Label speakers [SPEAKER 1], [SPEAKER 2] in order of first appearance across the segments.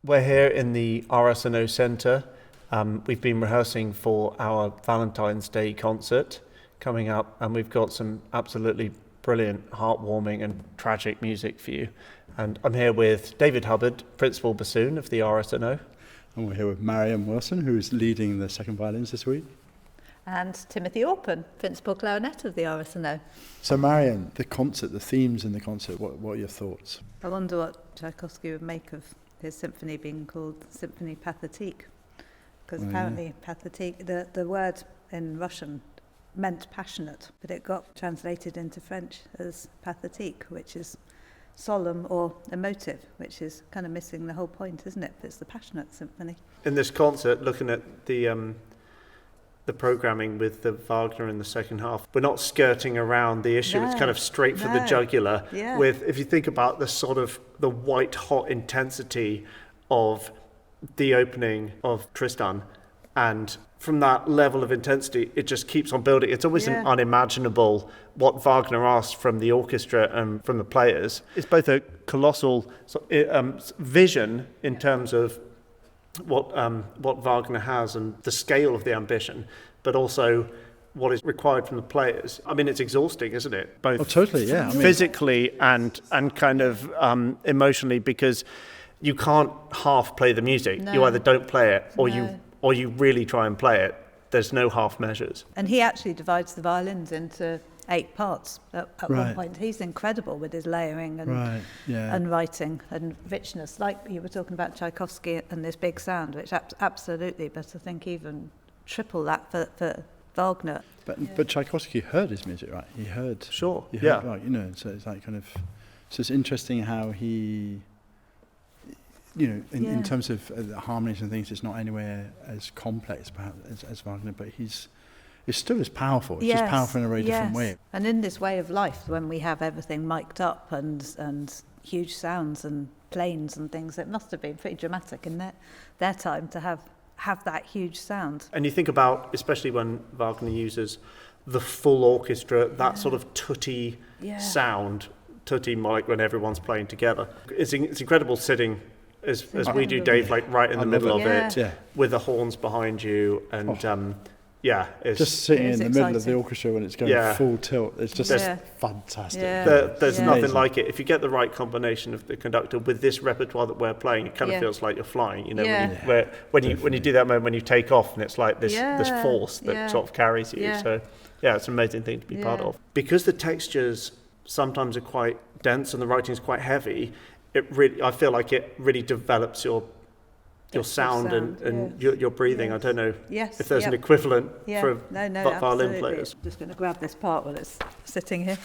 [SPEAKER 1] We're here in the RSNO Centre. We've been rehearsing for our Valentine's Day concert coming up, and we've got some absolutely brilliant, heartwarming and tragic music for you. And I'm here with David Hubbard, Principal Bassoon of the RSNO.
[SPEAKER 2] And we're here with Marion Wilson, who's leading the second violins this week.
[SPEAKER 3] And Timothy Orpen, Principal Clarinet of the RSNO.
[SPEAKER 2] So Marion, the concert, the themes in the concert, what are your thoughts?
[SPEAKER 3] I wonder what Tchaikovsky would make of his symphony being called Symphonie Pathétique, because apparently pathétique, the word in Russian meant passionate, but it got translated into French as pathétique, which is solemn or emotive, which is kind of missing the whole point, isn't it? It's the passionate symphony.
[SPEAKER 1] In this concert, looking at the programming with the Wagner in the second half, we're not skirting around the issue. It's kind of straight for the jugular.
[SPEAKER 3] Yeah.
[SPEAKER 1] With, if you think about the sort of the white hot intensity of the opening of Tristan, and from that level of intensity, it just keeps on building. It's almost unimaginable what Wagner asked from the orchestra and from the players. It's both a colossal vision in terms of what Wagner has and the scale of the ambition, but also what is required from the players. I mean, it's exhausting, isn't it? Both
[SPEAKER 2] totally, yeah.
[SPEAKER 1] Physically and kind of emotionally, because you can't half play the music.
[SPEAKER 3] No.
[SPEAKER 1] You either don't play it or
[SPEAKER 3] No.
[SPEAKER 1] you really try and play it. There's no half measures.
[SPEAKER 3] And he actually divides the violins into 8 parts at one
[SPEAKER 2] Right.
[SPEAKER 3] point. He's incredible with his layering and writing and richness. Like you were talking about Tchaikovsky and this big sound, which absolutely, but I think even triple that for Wagner.
[SPEAKER 2] But Tchaikovsky heard his music, right? He heard.
[SPEAKER 1] Sure.
[SPEAKER 2] He heard, right, so it's like kind of. So it's interesting how he. In terms of the harmonies and things, it's not anywhere as complex perhaps as Wagner, but it's still as powerful. It's just powerful in a very different way.
[SPEAKER 3] And in this way of life, when we have everything mic'd up and huge sounds and planes and things, it must have been pretty dramatic in their time to have that huge sound.
[SPEAKER 1] And you think about, especially when Wagner uses the full orchestra, that sort of tutti sound, tutti mic when everyone's playing together. It's incredible sitting as we do, Dave, like right in the middle of it, with the horns behind you, and it's
[SPEAKER 2] just sitting in the middle of the
[SPEAKER 3] exciting.
[SPEAKER 2] orchestra when it's going full tilt. It's just fantastic.
[SPEAKER 3] Yeah.
[SPEAKER 1] There's nothing like it. If you get the right combination of the conductor with this repertoire that we're playing, it kind of feels like you're flying. You know, when you do that moment when you take off, and it's like this force that sort of carries you.
[SPEAKER 3] Yeah.
[SPEAKER 1] So it's an amazing thing to be part of. Because the textures sometimes are quite dense and the writing is quite heavy. I feel like it really develops your sound and your breathing.
[SPEAKER 3] Yes.
[SPEAKER 1] I don't know
[SPEAKER 3] Yes,
[SPEAKER 1] if there's an equivalent for violin
[SPEAKER 3] absolutely.
[SPEAKER 1] players.
[SPEAKER 3] I'm just going to grab this part while it's sitting here.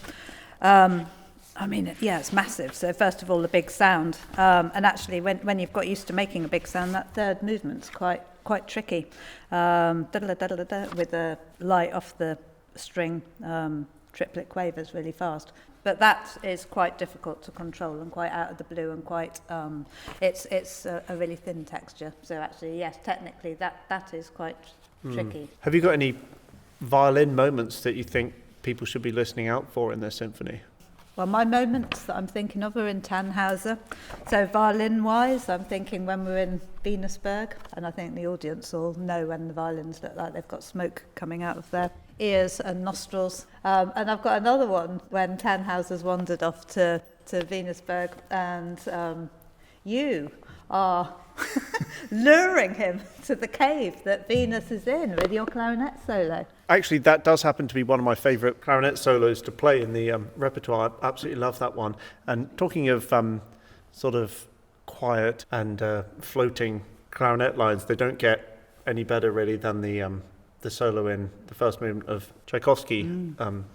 [SPEAKER 3] It's massive. So first of all, the big sound. And actually, when you've got used to making a big sound, that third movement's quite tricky. With the light off the string, triplet quavers really fast. But that is quite difficult to control and quite out of the blue and quite, it's a really thin texture. So actually, yes, technically that is quite tricky.
[SPEAKER 1] Have you got any violin moments that you think people should be listening out for in their symphony?
[SPEAKER 3] Well, my moments that I'm thinking of are in Tannhauser. So violin-wise, I'm thinking when we're in Venusberg, and I think the audience will know when the violins look like they've got smoke coming out of their ears and nostrils. And I've got another one when Tannhauser's wandered off to Venusberg, and you are luring him to the cave that Venus is in with your clarinet solo.
[SPEAKER 1] Actually, that does happen to be one of my favourite clarinet solos to play in the repertoire. I absolutely love that one. And talking of sort of quiet and floating clarinet lines, they don't get any better really than the solo in the first movement of Tchaikovsky,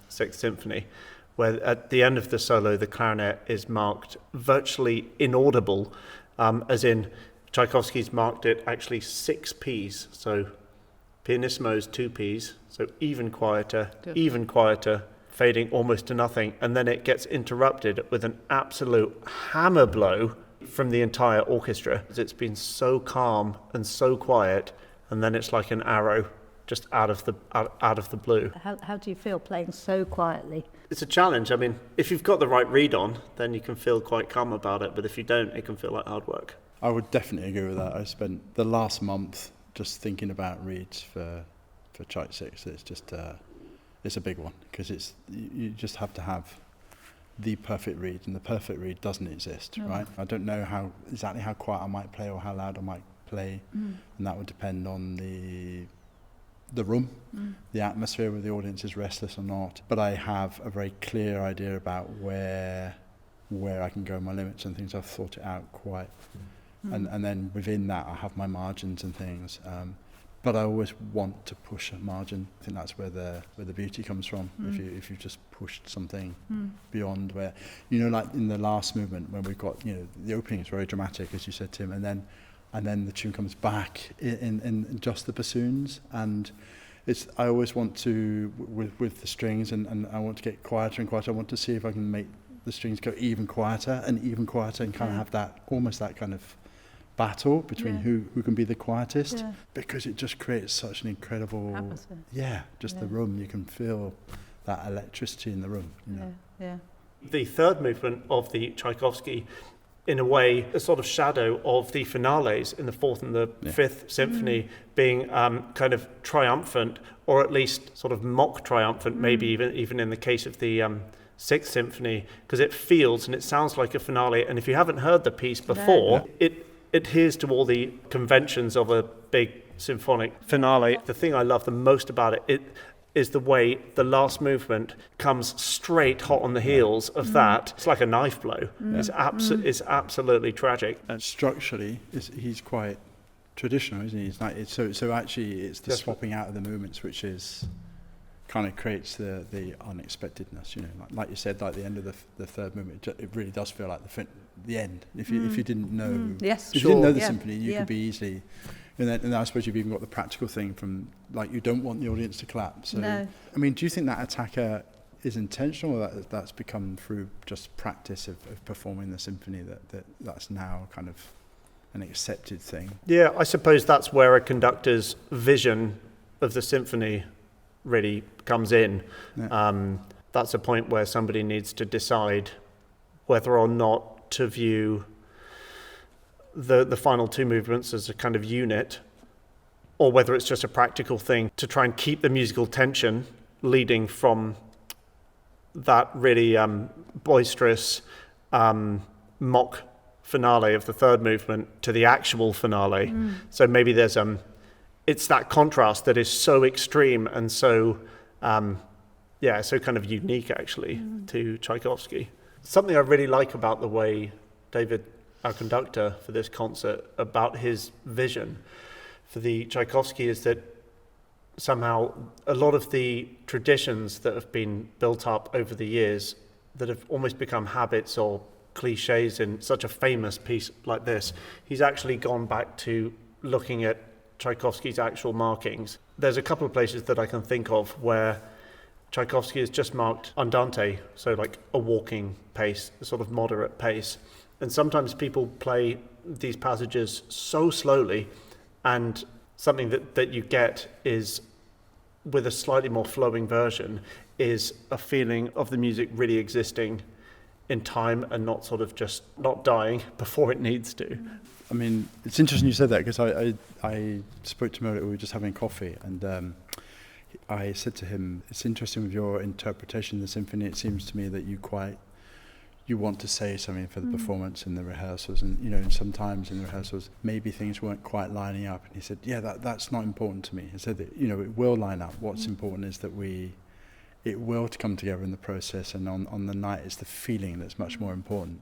[SPEAKER 1] Sixth Symphony, where at the end of the solo, the clarinet is marked virtually inaudible, as in Tchaikovsky's marked it actually 6 Ps, so pianissimo's 2 Ps, so even quieter, fading almost to nothing, and then it gets interrupted with an absolute hammer blow from the entire orchestra. It's been so calm and so quiet, and then it's like an arrow just out of the blue.
[SPEAKER 3] How do you feel playing so quietly?
[SPEAKER 1] It's a challenge. I mean, if you've got the right read on, then you can feel quite calm about it, but if you don't, it can feel like hard work.
[SPEAKER 2] I would definitely agree with that. I spent the last month just thinking about reeds for Tchaikovsky 6. It's just it's a big one, because you just have to have the perfect reed, and the perfect reed doesn't exist, right? I don't know exactly how quiet I might play or how loud I might play, and that would depend on the room, the atmosphere, whether the audience is restless or not. But I have a very clear idea about where I can go, my limits and things. I've thought it out quite, and then within that I have my margins and things. But I always want to push a margin. I think that's where the beauty comes from. If you've just pushed something beyond where, like in the last movement when we've got, the opening is very dramatic, as you said, Tim, and then the tune comes back in just the bassoons, and I always want to with the strings, and I want to get quieter and quieter. I want to see if I can make the strings go even quieter and kind of have that almost that kind of battle between who can be the quietest, because it just creates such an incredible atmosphere. The room, you can feel that electricity in the room.
[SPEAKER 1] The third movement of the Tchaikovsky, in a way, a sort of shadow of the finales in the fourth and the fifth symphony, being kind of triumphant, or at least sort of mock triumphant, maybe even in the case of the sixth symphony, because it feels and it sounds like a finale. And if you haven't heard the piece before, it adheres to all the conventions of a big symphonic finale. The thing I love the most about it is the way the last movement comes straight hot on the heels of that. It's like a knife blow. It's absolutely tragic.
[SPEAKER 2] And structurally, he's quite traditional, isn't he? It's like so actually it's the swapping out of the movements which is kind of creates the unexpectedness. Like you said, like the end of the third movement, it really does feel like the end. If you didn't know, if you didn't know the symphony, you could be easily. And then I suppose you've even got the practical thing from, like, you don't want the audience to clap. So, I mean, do you think that attacker is intentional, or that's become through just practice of performing the symphony that's now kind of an accepted thing?
[SPEAKER 1] Yeah, I suppose that's where a conductor's vision of the symphony really comes in. That's a point where somebody needs to decide whether or not to view the final two movements as a kind of unit, or whether it's just a practical thing to try and keep the musical tension leading from that really boisterous mock finale of the third movement to the actual finale. So maybe there's it's that contrast that is so extreme and so so kind of unique actually to Tchaikovsky. Something I really like about the way David, our conductor for this concert, about his vision for the Tchaikovsky, is that somehow a lot of the traditions that have been built up over the years that have almost become habits or cliches in such a famous piece like this, he's actually gone back to looking at Tchaikovsky's actual markings. There's a couple of places that I can think of where Tchaikovsky has just marked andante, so like a walking pace, a sort of moderate pace. And sometimes people play these passages so slowly, and something that you get is, with a slightly more flowing version, is a feeling of the music really existing in time and not sort of just not dying before it needs to.
[SPEAKER 2] I mean, it's interesting you said that, because I spoke to him, we were just having coffee, and I said to him, it's interesting with your interpretation of the symphony, it seems to me that you want to say something for the performance in the rehearsals, and sometimes in the rehearsals maybe things weren't quite lining up, and he said, that's not important to me. He said that it will line up. What's important is that it will come together in the process, and on the night it's the feeling that's much more important.